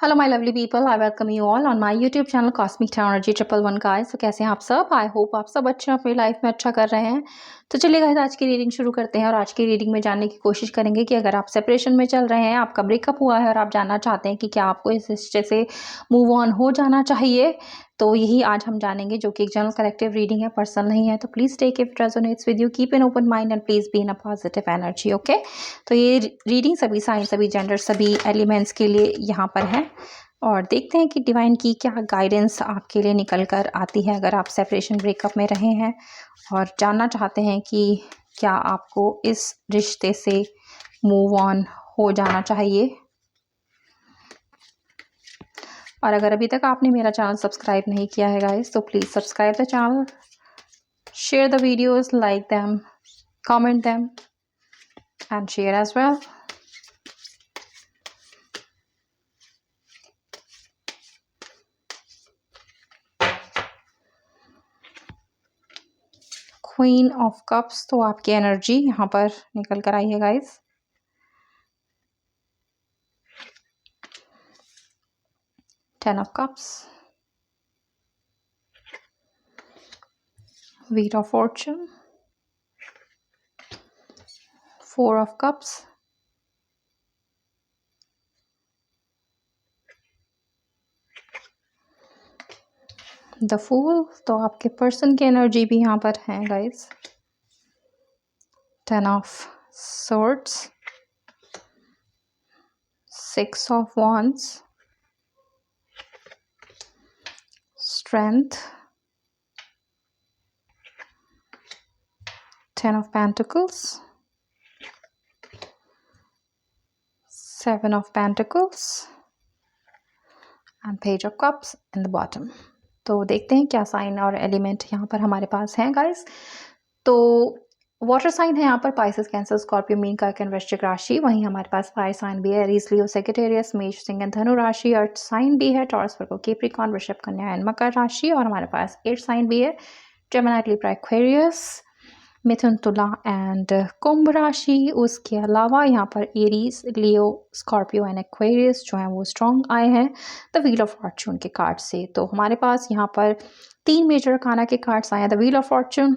Hello my lovely people, I welcome you all on my YouTube channel cosmic energy 111 guys. तो कैसे हैं आप सब? आई होप आप सब अच्छे अपनी लाइफ में अच्छा कर रहे हैं। तो चलिए गाइस, आज की रीडिंग शुरू करते हैं और आज की रीडिंग में जानने की कोशिश करेंगे कि अगर आप सेपरेशन में चल रहे हैं, आपका ब्रेकअप हुआ है और आप जानना चाहते हैं कि क्या आपको इस रिश्ते से मूव ऑन हो जाना चाहिए, तो यही आज हम जानेंगे, जो कि एक जनरल कलेक्टिव रीडिंग है, पर्सनल नहीं है। तो please take it resonates with you, keep an open mind and please be in a positive energy. Okay, तो ये रीडिंग सभी साइन, सभी जेंडर, सभी एलिमेंट्स के लिए यहाँ पर है और देखते हैं कि डिवाइन की क्या गाइडेंस आपके लिए निकल कर आती है अगर आप सेपरेशन ब्रेकअप में रहे हैं और जानना चाहते हैं कि क्या आपको इस रिश्ते से मूव ऑन हो जाना चाहिए। और अगर अभी तक आपने मेरा चैनल सब्सक्राइब नहीं किया है गाइस, तो please subscribe the channel, share the videos, like them, comment them and share as well. Queen of cups, तो आपकी एनर्जी यहाँ पर निकल कर आई है guys. Ten of cups, Wheel of Fortune, Four of Cups, the fool, तो आपके पर्सन की एनर्जी भी यहाँ पर है guys. Ten of Swords, six of Wands, strength, ten of Pentacles, seven of Pentacles and page of cups in the bottom. तो देखते हैं क्या साइन और एलिमेंट यहाँ पर हमारे पास हैं गाइस। तो वाटर साइन है यहाँ पर पाइसेस, कैंसर, स्कॉर्पियो, मीन, कर्क एंड वृश्चिक राशि। वहीं हमारे पास फायर साइन भी है, एरीज, लियो, सेजिटेरियस, मेष, सिंह एंड धनु राशि। अर्थ साइन भी है, टॉरस, वर्गो, कैप्रिकॉर्न, वृषभ, कन्या एंड मकर राशि। और हमारे पास एयर साइन भी है, जेमिनी, लिब्रा, एक्वेरियस, मिथुन, तुला एंड कुंभ राशि। उसके अलावा यहाँ पर Aries, Leo, Scorpio and Aquarius जो है वो स्ट्रॉन्ग आए हैं द व्हील ऑफ फॉर्चून के कार्ड से। तो हमारे पास यहाँ पर तीन मेजर खाना के कार्ड्स आए हैं, the wheel of fortune,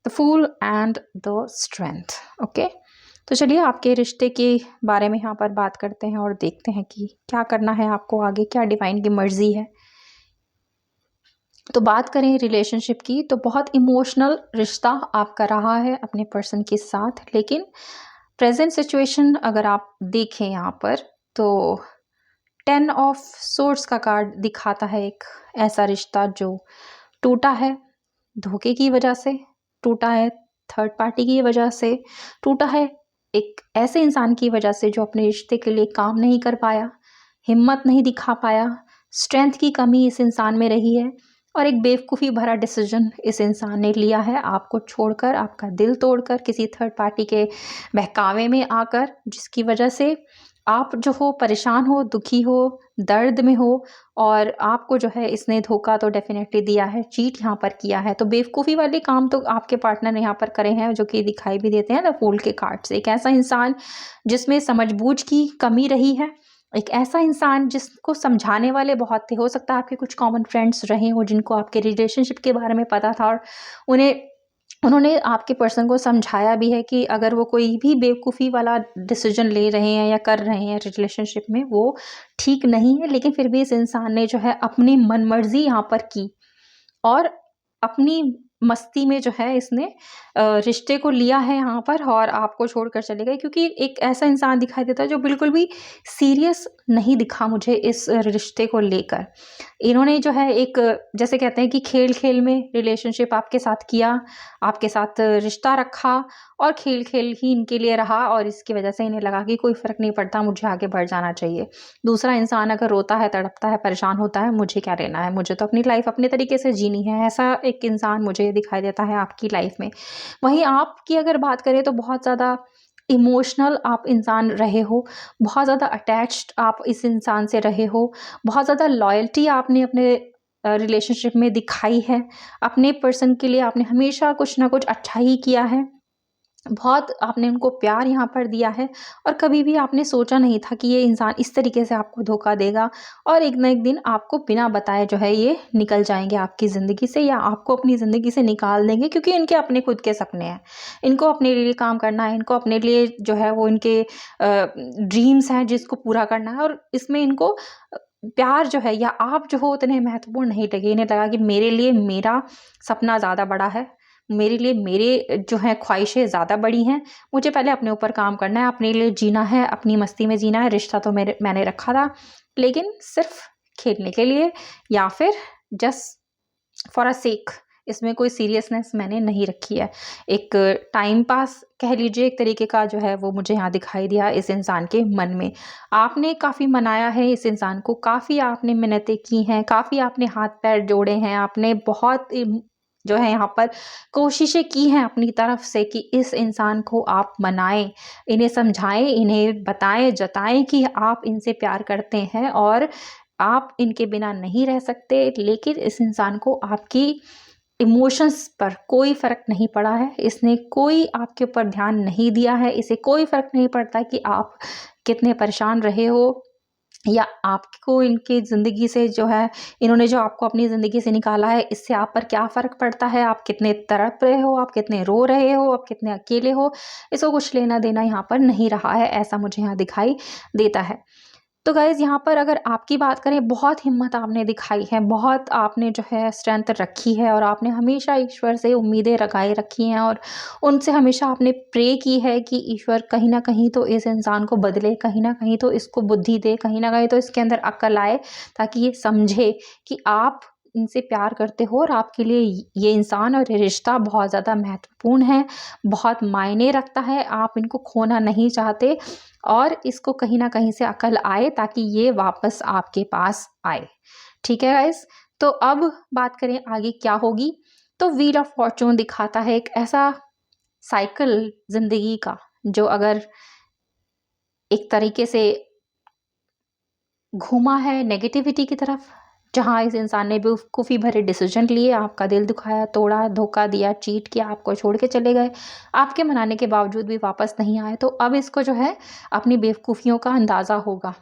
the fool and the strength. Okay, तो चलिए आपके रिश्ते के बारे में यहाँ पर बात करते हैं और देखते हैं कि क्या करना है आपको आगे, क्या डिवाइन की मर्जी है। तो बात करें रिलेशनशिप की, तो बहुत इमोशनल रिश्ता आपका रहा है अपने पर्सन के साथ, लेकिन प्रेजेंट सिचुएशन अगर आप देखें यहाँ पर, तो 10 ऑफ सोर्ड्स का कार्ड दिखाता है एक ऐसा रिश्ता जो टूटा है धोखे की वजह से, टूटा है थर्ड पार्टी की वजह से, टूटा है एक ऐसे इंसान की वजह से जो अपने रिश्ते के लिए काम नहीं कर पाया, हिम्मत नहीं दिखा पाया, स्ट्रेंथ की कमी इस इंसान में रही है और एक बेवकूफ़ी भरा डिसीजन इस इंसान ने लिया है आपको छोड़कर, आपका दिल तोड़कर, किसी थर्ड पार्टी के बहकावे में आकर, जिसकी वजह से आप जो हो परेशान हो, दुखी हो, दर्द में हो और आपको जो है इसने धोखा तो डेफिनेटली दिया है, चीट यहाँ पर किया है। तो बेवकूफ़ी वाले काम तो आपके पार्टनर ने यहाँ पर करे हैं, जो कि दिखाई भी देते हैं द फूल के कार्ड से। एक ऐसा इंसान जिसमें समझबूझ की कमी रही है, एक ऐसा इंसान जिसको समझाने वाले बहुत थे, हो सकता है आपके कुछ कॉमन फ्रेंड्स रहे हो जिनको आपके रिलेशनशिप के बारे में पता था और उन्होंने आपके पर्सन को समझाया भी है कि अगर वो कोई भी बेवकूफ़ी वाला डिसीजन ले रहे हैं या कर रहे हैं रिलेशनशिप में, वो ठीक नहीं है। लेकिन फिर भी इस इंसान ने जो है अपनी मनमर्जी यहाँ पर की और अपनी मस्ती में जो है इसने रिश्ते को लिया है यहाँ पर और आपको छोड़कर चले गए, क्योंकि एक ऐसा इंसान दिखाई देता है जो बिल्कुल भी सीरियस नहीं दिखा मुझे इस रिश्ते को लेकर। इन्होंने जो है एक, जैसे कहते हैं कि खेल खेल में रिलेशनशिप आपके साथ किया, आपके साथ रिश्ता रखा और खेल खेल ही इनके लिए रहा और इसकी वजह से इन्हें लगा कि कोई फ़र्क नहीं पड़ता, मुझे आगे बढ़ जाना चाहिए। दूसरा इंसान अगर रोता है, तड़पता है, परेशान होता है, मुझे क्या लेना है, मुझे तो अपनी लाइफ अपने तरीके से जीनी है, ऐसा एक इंसान मुझे दिखाई देता है आपकी लाइफ में। वहीं आपकी अगर बात करें तो बहुत ज़्यादा इमोशनल आप इंसान रहे हो, बहुत ज़्यादा अटैच्ड आप इस इंसान से रहे हो, बहुत ज़्यादा लॉयल्टी आपने अपने रिलेशनशिप में दिखाई है, अपने पर्सन के लिए आपने हमेशा कुछ ना कुछ अच्छा ही किया है। बहुत आपने उनको प्यार यहाँ पर दिया है और कभी भी आपने सोचा नहीं था कि ये इंसान इस तरीके से आपको धोखा देगा और एक ना एक दिन आपको बिना बताए जो है ये निकल जाएंगे आपकी ज़िंदगी से या आपको अपनी ज़िंदगी से निकाल देंगे, क्योंकि इनके अपने खुद के सपने हैं। इनको अपने लिए काम करना है, इनको अपने लिए जो है वो इनके ड्रीम्स हैं जिसको पूरा करना है, और इसमें इनको प्यार जो है या आप जो हो उतने महत्वपूर्ण नहीं लगे। इन्हें लगा कि मेरे लिए मेरा सपना ज़्यादा बड़ा है, मेरे लिए मेरे जो हैं ख्वाहिशें ज़्यादा बड़ी हैं, मुझे पहले अपने ऊपर काम करना है, अपने लिए जीना है, अपनी मस्ती में जीना है। रिश्ता तो मैंने रखा था, लेकिन सिर्फ खेलने के लिए या फिर जस्ट फॉर अ सेक, इसमें कोई सीरियसनेस मैंने नहीं रखी है। एक टाइम पास कह लीजिए एक तरीके का जो है वो मुझे यहाँ दिखाई दिया इस इंसान के मन में। आपने काफ़ी मनाया है इस इंसान को, काफ़ी आपने मिन्नतें की हैं, काफ़ी आपने हाथ पैर जोड़े हैं, आपने बहुत जो है यहाँ पर कोशिशें की हैं अपनी तरफ से कि इस इंसान को आप मनाएं, इन्हें समझाएं, इन्हें बताएं, जताएं कि आप इनसे प्यार करते हैं और आप इनके बिना नहीं रह सकते। लेकिन इस इंसान को आपकी इमोशंस पर कोई फ़र्क नहीं पड़ा है, इसने कोई आपके ऊपर ध्यान नहीं दिया है, इसे कोई फ़र्क नहीं पड़ता कि आप कितने परेशान रहे हो या आपको इनकी ज़िंदगी से जो है, इन्होंने जो आपको अपनी ज़िंदगी से निकाला है, इससे आप पर क्या फ़र्क पड़ता है, आप कितने तड़प रहे हो, आप कितने रो रहे हो, आप कितने अकेले हो, इसको कुछ लेना देना यहाँ पर नहीं रहा है, ऐसा मुझे यहाँ दिखाई देता है। तो गाइज़ यहाँ पर अगर आपकी बात करें, बहुत हिम्मत आपने दिखाई है, बहुत आपने जो है स्ट्रेंथ रखी है और आपने हमेशा ईश्वर से उम्मीदें लगाए रखी हैं और उनसे हमेशा आपने प्रे की है कि ईश्वर कहीं न कहीं तो इस इंसान को बदले, कहीं न कहीं तो इसको बुद्धि दे, कहीं न कहीं तो इसके अंदर अक्ल आए, ताकि ये समझे कि आप इनसे प्यार करते हो और आपके लिए ये इंसान और ये रिश्ता बहुत ज़्यादा महत्वपूर्ण है, बहुत मायने रखता है, आप इनको खोना नहीं चाहते और इसको कहीं न कहीं से अकल आए ताकि ये वापस आपके पास आए। ठीक है गाइज़? तो अब बात करें आगे क्या होगी, तो व्हील ऑफ फॉर्च्यून दिखाता है एक ऐसा साइकिल ज़िंदगी का, जो अगर एक तरीके से घूमा है नेगेटिविटी की तरफ, जहाँ इस इंसान ने बेवकूफ़ी भरे डिसीजन लिए, आपका दिल दुखाया, तोड़ा, धोखा दिया, चीट किया, आपको छोड़ के चले गए, आपके मनाने के बावजूद भी वापस नहीं आए। तो अब इसको जो है अपनी बेवकूफ़ियों का अंदाज़ा होगा।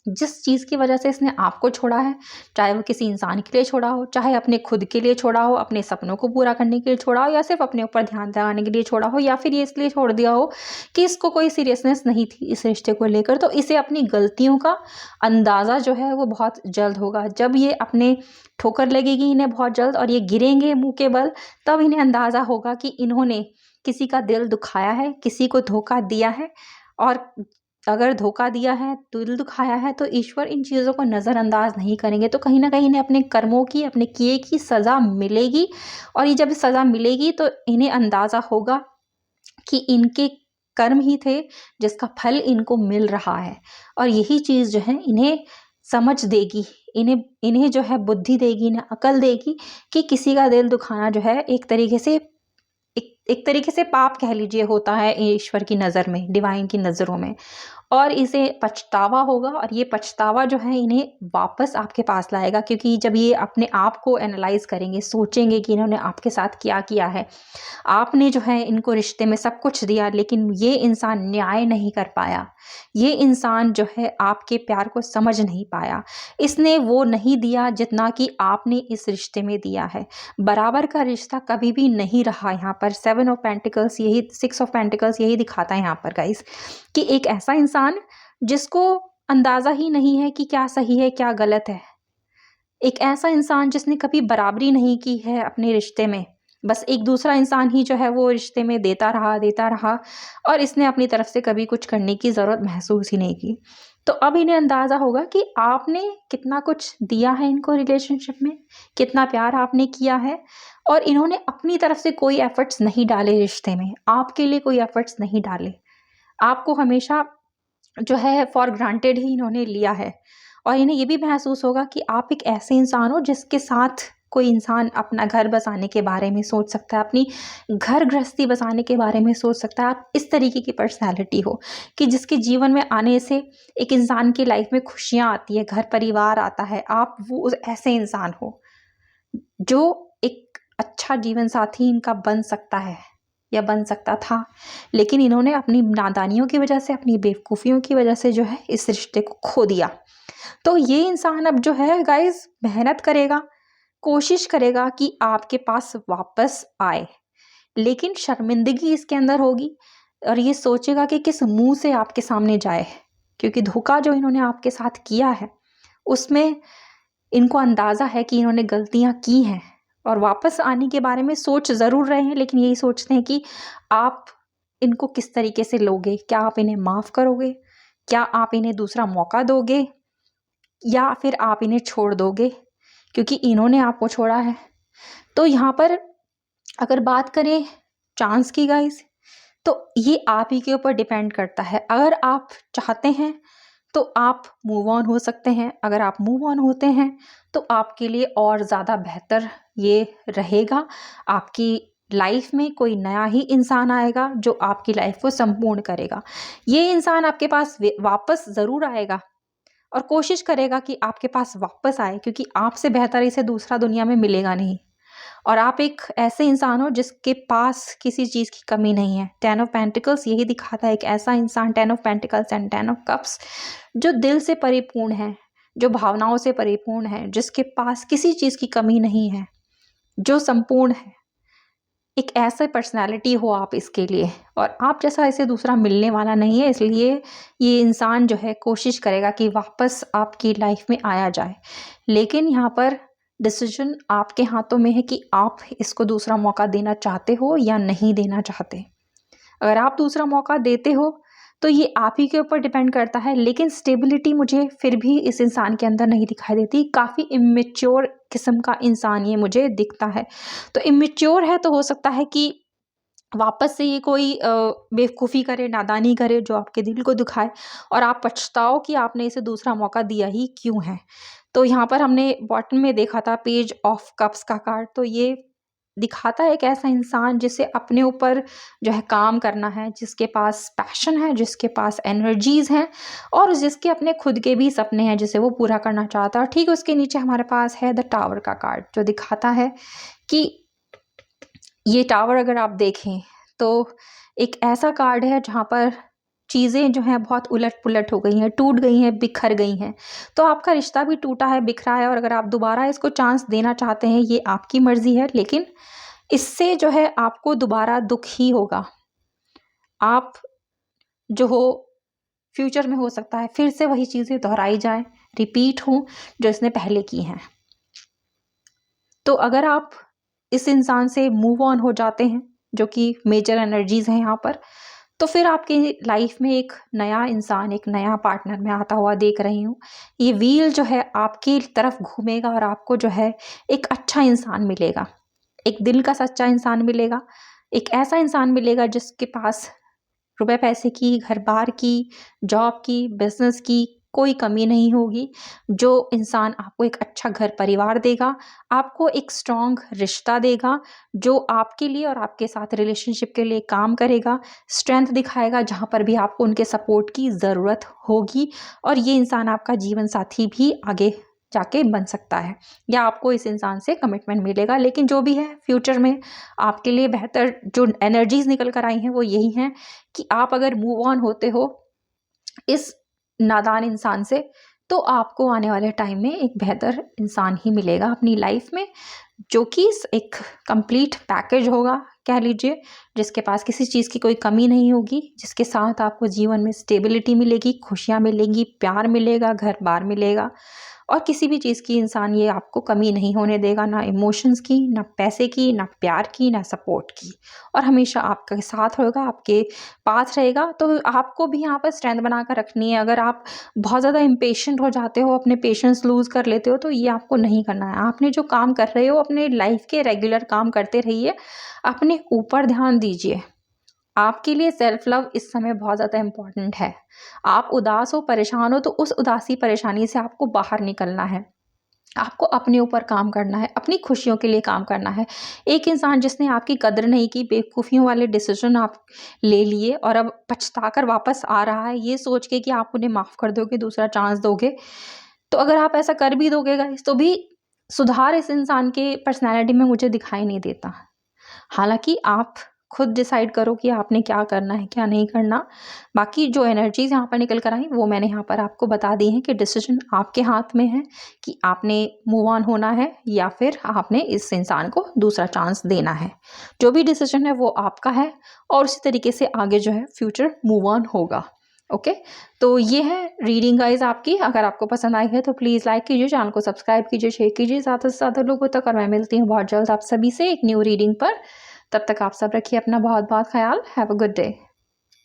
जिस चीज़ की वजह से इसने आपको छोड़ा है, चाहे वो किसी इंसान के लिए छोड़ा हो, चाहे अपने खुद के लिए छोड़ा हो, अपने सपनों को पूरा करने के लिए छोड़ा हो, या सिर्फ अपने ऊपर ध्यान लगाने के लिए छोड़ा हो, या फिर ये इसलिए छोड़ दिया हो कि इसको कोई सीरियसनेस नहीं थी इस रिश्ते को लेकर, तो इसे अपनी गलतियों का अंदाज़ा जो है वो बहुत जल्द होगा। जब ये अपने ठोकर लगेगी इन्हें बहुत जल्द और ये गिरेंगे मुँह के बल, तब इन्हें अंदाज़ा होगा कि इन्होंने किसी का दिल दुखाया है, किसी को धोखा दिया है, और अगर धोखा दिया है, दिल दुखाया है, तो ईश्वर इन चीज़ों को नज़रअंदाज नहीं करेंगे। तो कहीं न कहीं इन्हें अपने कर्मों की, अपने किए की सज़ा मिलेगी, और ये जब सज़ा मिलेगी तो इन्हें अंदाज़ा होगा कि इनके कर्म ही थे जिसका फल इनको मिल रहा है, और यही चीज़ जो है इन्हें समझ देगी, इन्हें इन्हें जो है बुद्धि देगी, इन्हें अकल देगी कि किसी का दिल दुखाना जो है एक तरीके से एक तरीके से पाप कह लीजिए होता है ईश्वर की नज़र में, डिवाइन की नज़रों में। और इसे पछतावा होगा, और ये पछतावा जो है इन्हें वापस आपके पास लाएगा, क्योंकि जब ये अपने आप को एनालाइज़ करेंगे, सोचेंगे कि इन्होंने आपके साथ क्या किया है। आपने जो है इनको रिश्ते में सब कुछ दिया, लेकिन ये इंसान न्याय नहीं कर पाया। ये इंसान जो है आपके प्यार को समझ नहीं पाया। इसने वो नहीं दिया जितना कि आपने इस रिश्ते में दिया है। बराबर का रिश्ता कभी भी नहीं रहा यहाँ पर। 7 ऑफ पेंटिकल्स यही 6 ऑफ पेंटिकल्स यही दिखाता है यहाँ पर गाइस, कि एक ऐसा इंसान जिसको अंदाज़ा ही नहीं है कि क्या सही है, क्या गलत है। एक ऐसा इंसान जिसने कभी बराबरी नहीं की है अपने रिश्ते में। बस एक दूसरा इंसान ही जो है वो रिश्ते में देता रहा और इसने अपनी तरफ से कभी कुछ करने की ज़रूरत महसूस ही नहीं की। तो अब इन्हें अंदाज़ा होगा कि आपने कितना कुछ दिया है इनको रिलेशनशिप में, कितना प्यार आपने किया है, और इन्होंने अपनी तरफ से कोई एफ़र्ट्स नहीं डाले रिश्ते में, आपके लिए कोई एफ़र्ट्स नहीं डाले। आपको हमेशा जो है फॉर ग्रांटेड ही इन्होंने लिया है, और इन्हें ये भी महसूस होगा कि आप एक ऐसे इंसान हो जिसके साथ कोई इंसान अपना घर बसाने के बारे में सोच सकता है, अपनी घर गृहस्थी बसाने के बारे में सोच सकता है। आप इस तरीके की पर्सनैलिटी हो कि जिसके जीवन में आने से एक इंसान की लाइफ में खुशियाँ आती है, घर परिवार आता है। आप वो ऐसे इंसान हो जो एक अच्छा जीवन साथी इनका बन सकता है। या बन सकता था, लेकिन इन्होंने अपनी नादानियों की वजह से, अपनी बेवकूफ़ियों की वजह से जो है इस रिश्ते को खो दिया। तो ये इंसान अब जो है गाइस मेहनत करेगा, कोशिश करेगा कि आपके पास वापस आए, लेकिन शर्मिंदगी इसके अंदर होगी और ये सोचेगा कि किस मुंह से आपके सामने जाए, क्योंकि धोखा जो इन्होंने आपके साथ किया है उसमें इनको अंदाज़ा है कि इन्होंने गलतियां की हैं और वापस आने के बारे में सोच ज़रूर रहे हैं, लेकिन यही सोचते हैं कि आप इनको किस तरीके से लोगे, क्या आप इन्हें माफ़ करोगे, क्या आप इन्हें दूसरा मौका दोगे, या फिर आप इन्हें छोड़ दोगे, क्योंकि इन्होंने आपको छोड़ा है। तो यहाँ पर अगर बात करें चांस की गाइस, तो ये आप ही के ऊपर डिपेंड करता है। अगर आप चाहते हैं तो आप मूव ऑन हो सकते हैं, अगर आप मूव ऑन होते हैं तो आपके लिए और ज़्यादा बेहतर ये रहेगा। आपकी लाइफ में कोई नया ही इंसान आएगा जो आपकी लाइफ को संपूर्ण करेगा। ये इंसान आपके पास वापस ज़रूर आएगा और कोशिश करेगा कि आपके पास वापस आए, क्योंकि आपसे बेहतर इसे दूसरा दुनिया में मिलेगा नहीं। और आप एक ऐसे इंसान हो जिसके पास किसी चीज़ की कमी नहीं है। 10 ऑफ पेंटिकल्स यही दिखाता है, एक ऐसा इंसान, 10 of pentacles and 10 of cups, जो दिल से परिपूर्ण है, जो भावनाओं से परिपूर्ण है, जिसके पास किसी चीज़ की कमी नहीं है, जो संपूर्ण है। एक ऐसे पर्सनालिटी हो आप इसके लिए, और आप जैसा इसे दूसरा मिलने वाला नहीं है, इसलिए ये इंसान जो है कोशिश करेगा कि वापस आपकी लाइफ में आया जाए। लेकिन यहाँ पर डिसीजन आपके हाथों में है कि आप इसको दूसरा मौका देना चाहते हो या नहीं देना चाहते। अगर आप दूसरा मौका देते हो तो ये आप ही के ऊपर डिपेंड करता है, लेकिन स्टेबिलिटी मुझे फिर भी इस इंसान के अंदर नहीं दिखाई देती। काफ़ी इमेच्योर किस्म का इंसान ये मुझे दिखता है। तो इमेच्योर है तो हो सकता है कि वापस से ये कोई बेवकूफ़ी करे, नादानी करे जो आपके दिल को दुखाए और आप पछताओ कि आपने इसे दूसरा मौका दिया ही क्यों है। तो यहाँ पर हमने बॉटम में देखा था पेज ऑफ कप्स का कार्ड, तो ये दिखाता है एक ऐसा इंसान जिसे अपने ऊपर जो है काम करना है, जिसके पास पैशन है, जिसके पास एनर्जीज़ हैं और जिसके अपने खुद के भी सपने हैं जिसे वो पूरा करना चाहता है। और ठीक उसके नीचे हमारे पास है द टावर का कार्ड, जो दिखाता है कि ये टावर अगर आप देखें तो एक ऐसा कार्ड है जहाँ पर चीज़ें जो हैं बहुत उलट-पुलट हो गई हैं, टूट गई हैं, बिखर गई हैं। तो आपका रिश्ता भी टूटा है, बिखरा है, और अगर आप दोबारा इसको चांस देना चाहते हैं, ये आपकी मर्ज़ी है, लेकिन इससे जो है आपको दोबारा दुःख ही होगा। आप जो हो फ्यूचर में हो सकता है फिर से वही चीज़ें दोहराई जाएँ, रिपीट हों जो इसने पहले की हैं। तो अगर आप इस इंसान से मूव ऑन हो जाते हैं, जो कि मेजर एनर्जीज़ हैं यहाँ पर, तो फिर आपकी लाइफ में एक नया इंसान, एक नया पार्टनर मैं आता हुआ देख रही हूँ। ये व्हील जो है आपकी तरफ घूमेगा और आपको जो है एक अच्छा इंसान मिलेगा, एक दिल का सच्चा इंसान मिलेगा, एक ऐसा इंसान मिलेगा जिसके पास रुपए पैसे की, घर-बार की, जॉब की, बिज़नेस की कोई कमी नहीं होगी। जो इंसान आपको एक अच्छा घर-परिवार देगा, आपको एक स्ट्रॉन्ग रिश्ता देगा, जो आपके लिए और आपके साथ रिलेशनशिप के लिए काम करेगा, स्ट्रेंथ दिखाएगा जहाँ पर भी आपको उनके सपोर्ट की ज़रूरत होगी, और ये इंसान आपका जीवन साथी भी आगे जाके बन सकता है, या आपको इस इंसान से कमिटमेंट मिलेगा। लेकिन जो भी है फ्यूचर में आपके लिए बेहतर जो एनर्जीज़ निकल कर आई हैं वो यही हैं कि आप अगर मूव ऑन होते हो इस नादान इंसान से, तो आपको आने वाले टाइम में एक बेहतर इंसान ही मिलेगा अपनी लाइफ में, जो कि एक कंप्लीट पैकेज होगा कह लीजिए, जिसके पास किसी चीज़ की कोई कमी नहीं होगी, जिसके साथ आपको जीवन में स्टेबिलिटी मिलेगी, खुशियाँ मिलेंगी, प्यार मिलेगा, घर-बार मिलेगा, और किसी भी चीज़ की इंसान ये आपको कमी नहीं होने देगा, ना इमोशंस की, ना पैसे की, ना प्यार की, ना सपोर्ट की, और हमेशा आपके साथ होगा, आपके पास रहेगा। तो आपको भी यहाँ पर स्ट्रेंथ बना कर रखनी है। अगर आप बहुत ज़्यादा इम्पेशेंट हो जाते हो, अपने पेशेंस लूज़ कर लेते हो, तो ये आपको नहीं करना है। आपने जो काम कर रहे हो अपने लाइफ के रेगुलर काम करते रहिए, अपने ऊपर ध्यान दीजिए। आपके लिए सेल्फ लव इस समय बहुत ज़्यादा इम्पॉर्टेंट है। आप उदास हो, परेशान हो, तो उस उदासी परेशानी से आपको बाहर निकलना है। आपको अपने ऊपर काम करना है, अपनी खुशियों के लिए काम करना है। एक इंसान जिसने आपकी कदर नहीं की, बेवकूफ़ियों वाले डिसीजन आप ले लिए और अब पछताकर वापस आ रहा है, ये सोच के कि आप उन्हें माफ़ कर दोगे, दूसरा चांस दोगे। तो अगर आप ऐसा कर भी दोगे गाइस, तो भी सुधार इस इंसान के पर्सनैलिटी में मुझे दिखाई नहीं देता। हालाँकि आप खुद डिसाइड करो कि आपने क्या करना है, क्या नहीं करना। बाकी जो एनर्जीज़ यहाँ पर निकल कर आई वो मैंने यहाँ पर आपको बता दी हैं कि डिसीजन आपके हाथ में है कि आपने मूव ऑन होना है या फिर आपने इस इंसान को दूसरा चांस देना है। जो भी डिसीजन है वो आपका है और उसी तरीके से आगे जो है फ्यूचर मूव ऑन होगा। ओके, तो ये है रीडिंग गाइज आपकी। अगर आपको पसंद आई है तो प्लीज़ लाइक कीजिए, चैनल को सब्सक्राइब कीजिए, शेयर कीजिए ज़्यादा से ज़्यादा लोगों तक। और मैं मिलती हूँ बहुत जल्द आप सभी से एक न्यू रीडिंग पर। तब तक आप सब रखिए अपना बहुत बहुत ख्याल। Have a good day.